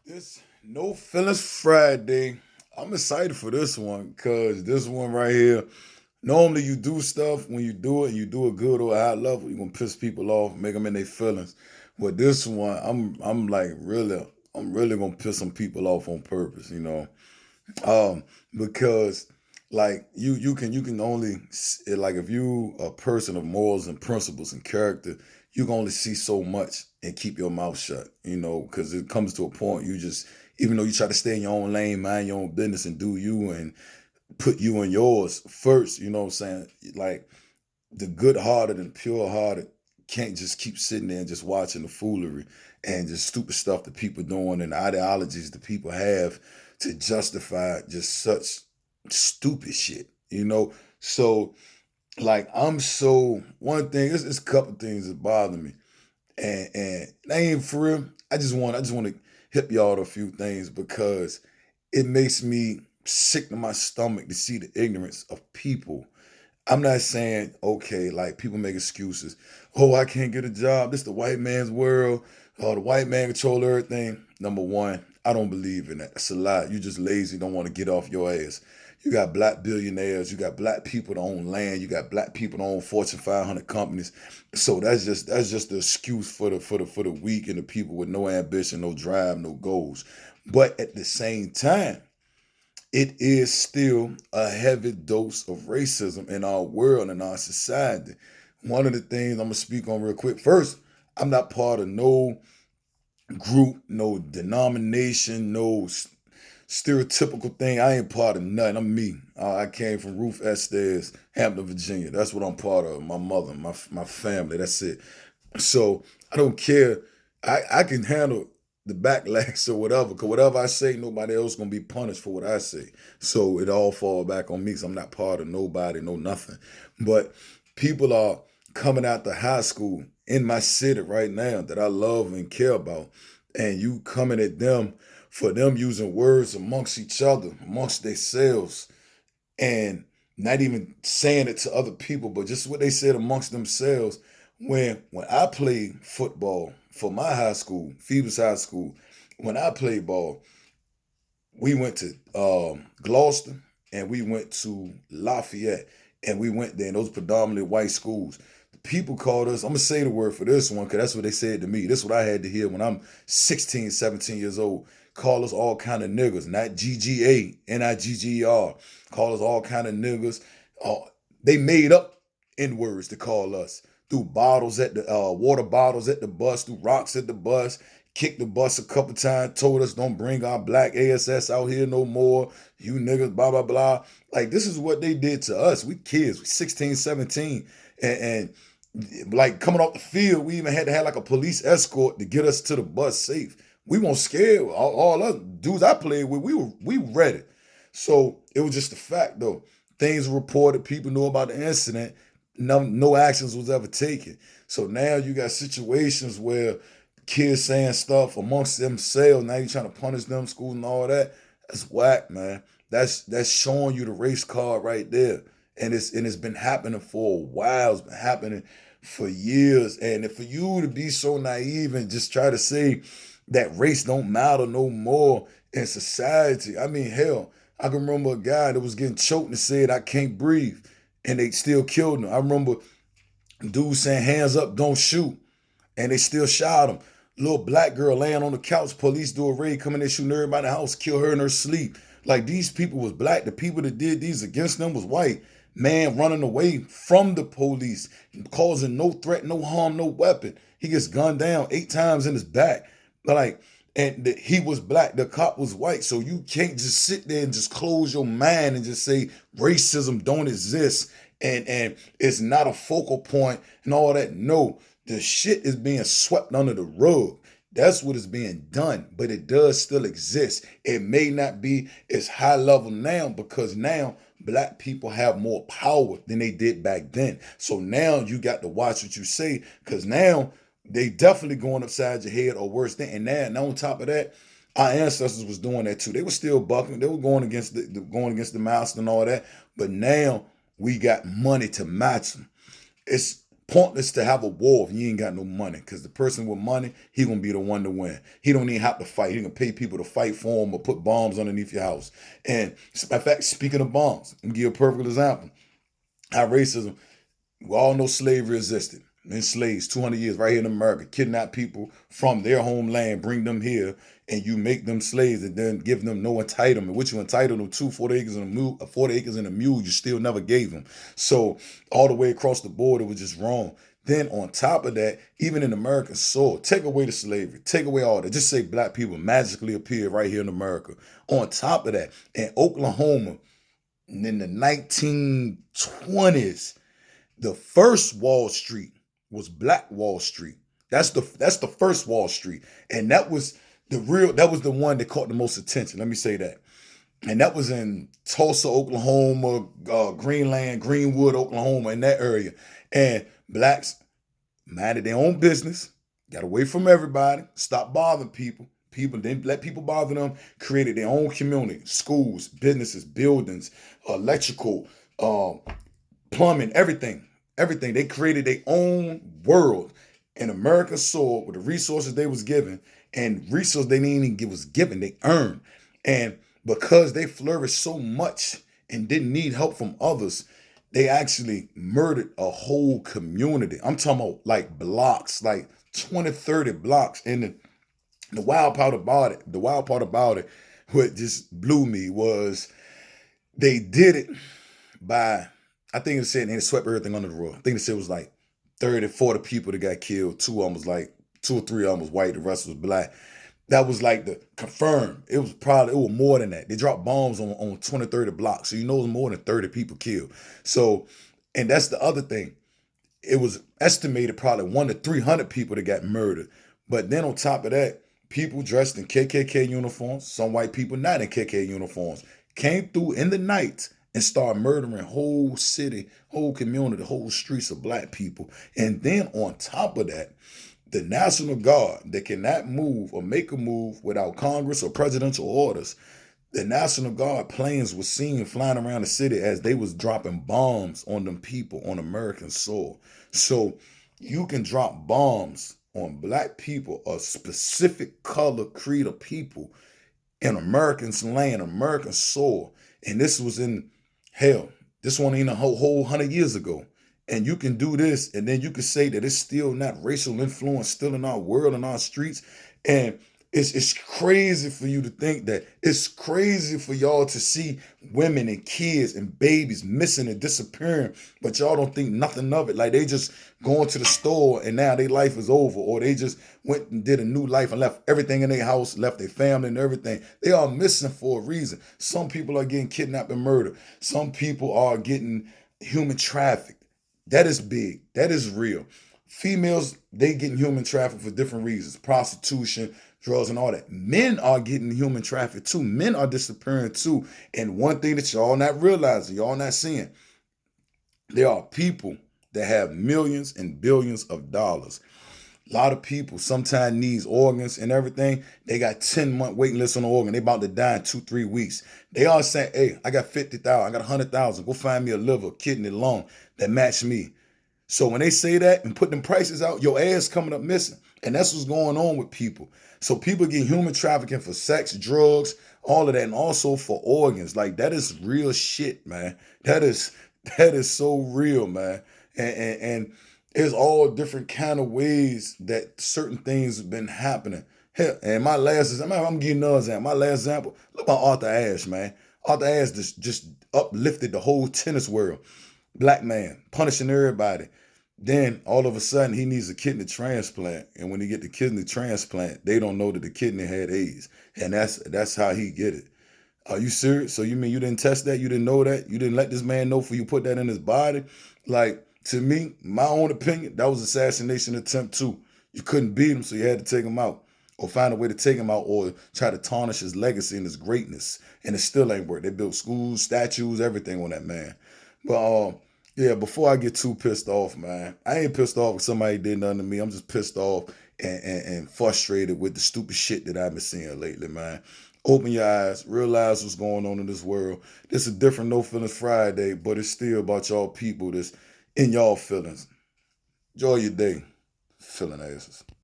This No Feelings Friday. I'm excited for this one because this one right here. Normally, you do stuff when you do it, you do it good or high level. You're gonna piss people off, make them in their feelings. But this one, I'm like I'm really gonna piss some people off on purpose. Because like you can only like if you a person of morals and principles and character, you can only see so much and keep your mouth shut. Because it comes to a point you just even though you try to stay in your own lane, mind your own business, and do you and put you and yours first. You know what I'm saying? Like the good hearted and pure hearted can't just keep sitting there and just watching the foolery and just stupid stuff that people doing and ideologies that people have to justify just such stupid shit. So like I'm so one thing, it's a couple things that bother me. And they ain't for real. I just want to hip y'all to a few things because it makes me sick to my stomach to see the ignorance of people. I'm not saying, okay, like people make excuses. Oh, I can't get a job. This the white man's world. Oh, the white man control everything. Number one, I don't believe in that. That's a lie. You just lazy, don't want to get off your ass. You got black billionaires. You got black people that own land. You got black people that own Fortune 500 companies. So that's just the excuse for the weak and the people with no ambition, no drive, no goals. But at the same time, it is still a heavy dose of racism in our world and our society. One of the things I'm gonna speak on real quick. First, I'm not part of no group, no denomination, no stereotypical thing. I ain't part of nothing. I'm me. I came from Ruth Estes, Hampton, Virginia. That's what I'm part of. My mother, my family. That's it. So I don't care. I can handle the backlash or whatever. Cause whatever I say, nobody else gonna be punished for what I say. So it all fall back on me. Cause I'm not part of nobody, no nothing. But people are coming out the high school in my city right now that I love and care about, and you coming at them for them using words amongst each other, amongst themselves, and not even saying it to other people, but just what they said amongst themselves. When I played football for my high school, Phoebus High School, when I played ball, we went to Gloucester and we went to Lafayette and we went there. And those predominantly white schools. The people called us. I'm gonna say the word for this one because that's what they said to me. This is what I had to hear when I'm 16, 17 years old. Call us all kind of niggas, not GGA, NIGGER. Call us all kind of niggas. Uh, they made up N words to call us. Threw bottles at the water bottles at the bus, threw rocks at the bus, kicked the bus a couple times, told us don't bring our black ASS out here no more. You niggas, blah, blah, blah. Like, this is what they did to us. We kids, we 16, 17. And like coming off the field, we even had to have like a police escort to get us to the bus safe. We weren't scared. All us dudes I played with, we ready. So it was just a fact though. Things were reported, people knew about the incident. No actions was ever taken. So now you got situations where kids saying stuff amongst themselves. Now you trying to punish them, school and all that. That's whack, man. That's showing you the race card right there. And it's been happening for a while. It's been happening for years. And for you to be so naive and just try to say that race don't matter no more in society. I mean, hell, I can remember a guy that was getting choked and said, I can't breathe. And they still killed him. I remember dude saying, hands up, don't shoot. And they still shot him. Little black girl laying on the couch, police do a raid, coming in shooting everybody in the house, kill her in her sleep. Like these people was black. The people that did these against them was white. Man running away from the police, causing no threat, no harm, no weapon. He gets gunned down 8 times in his back. Like, and he was black, the cop was white. So you can't just sit there and just close your mind and just say racism don't exist and it's not a focal point and all that. No, the shit is being swept under the rug. That's what is being done, but it does still exist. It may not be as high level now because now black people have more power than they did back then. So now you got to watch what you say because now they definitely going upside your head or worse than. And on top of that, our ancestors was doing that too. They were still bucking. They were going against the master and all that. But now we got money to match them. It's Pointless to have a war if you ain't got no money, because the person with money, he gonna be the one to win. He don't even have to fight. He can pay people to fight for him or put bombs underneath your house. And in fact, speaking of bombs, let me give you a perfect example. How racism, we all know slavery existed. Slaves, 200 years right here in America, kidnap people from their homeland, bring them here, and you make them slaves and then give them no entitlement. What you entitled them to, 40 acres and a mule, 40 acres and a mule, you still never gave them. So all the way across the board, it was just wrong. Then on top of that, even in American soil, take away the slavery, take away all that. Just say black people magically appeared right here in America. On top of that, in Oklahoma, in the 1920s, the first Wall Street was Black Wall Street. That's the first Wall Street, and that was the one that caught the most attention. Let me say that, and that was in Tulsa, Oklahoma, Greenwood, Oklahoma, in that area. And blacks minded their own business, got away from everybody, stopped bothering people. People didn't let people bother them. Created their own community, schools, businesses, buildings, electrical, plumbing, everything. Everything. They created their own world in American soil with the resources they was given, and resources they didn't even give was given, they earned. And because they flourished so much and didn't need help from others, they actually murdered a whole community. I'm talking about like blocks, like 20, 30 blocks. And the wild part about it, what just blew me was they did it by, I think it said, and it swept everything under the rug. I think it said it was like 30, 40 people that got killed. Two or three of them was white, the rest was black. That was like the confirmed. It was more than that. They dropped bombs on 20, 30 blocks. So you know it was more than 30 people killed. So, and that's the other thing. It was estimated probably 100 to 300 people that got murdered. But then on top of that, people dressed in KKK uniforms, some white people not in KKK uniforms, came through in the night and started murdering whole city, whole community, whole streets of black people. And then on top of that, the National Guard that cannot move or make a move without Congress or presidential orders, the National Guard planes were seen flying around the city as they was dropping bombs on them people on American soil. So you can drop bombs on black people, a specific color, creed of people in Americans' land, American soil. And this was in hell. This one ain't a whole 100 years ago. And you can do this, and then you can say that it's still not racial influence still in our world, in our streets. And it's crazy for you to think that. It's crazy for y'all to see women and kids and babies missing and disappearing, but y'all don't think nothing of it. Like they just going to the store and now their life is over, or they just went and did a new life and left everything in their house, left their family and everything. They are missing for a reason. Some people are getting kidnapped and murdered. Some people are getting human trafficked. That is big. That is real. Females, they getting human trafficked for different reasons. Prostitution, drugs, and all that. Men are getting human trafficked too. Men are disappearing too. And one thing that y'all not realizing, y'all not seeing, there are people that have millions and billions of dollars. A lot of people sometimes needs organs and everything. They got 10-month waiting list on the organ. They about to die in 2-3 weeks. They all saying, hey, I got 50,000, I got 100,000. Go find me a liver, kidney, lung that match me. So when they say that and put them prices out, your ass coming up missing. And that's what's going on with people. So people get human trafficking for sex, drugs, all of that, and also for organs. Like that is real shit, man. That is so real, man. And there's all different kind of ways that certain things have been happening. Hell, and my last example, I'm giving another example. My last example, look about Arthur Ashe, man. Arthur Ashe just uplifted the whole tennis world. Black man, punishing everybody. Then all of a sudden he needs a kidney transplant. And when he get the kidney transplant, they don't know that the kidney had AIDS. And that's how he get it. Are you serious? So you mean you didn't test that? You didn't know that? You didn't let this man know before you put that in his body? Like, to me, my own opinion, that was assassination attempt too. You couldn't beat him, so you had to take him out. Or find a way to take him out or try to tarnish his legacy and his greatness. And it still ain't work. They built schools, statues, everything on that man. But yeah, before I get too pissed off, man, I ain't pissed off if somebody did nothing to me. I'm just pissed off and frustrated with the stupid shit that I've been seeing lately, man. Open your eyes, realize what's going on in this world. This is a different No Feelings Friday, but it's still about y'all people that's in y'all feelings. Enjoy your day, filling asses.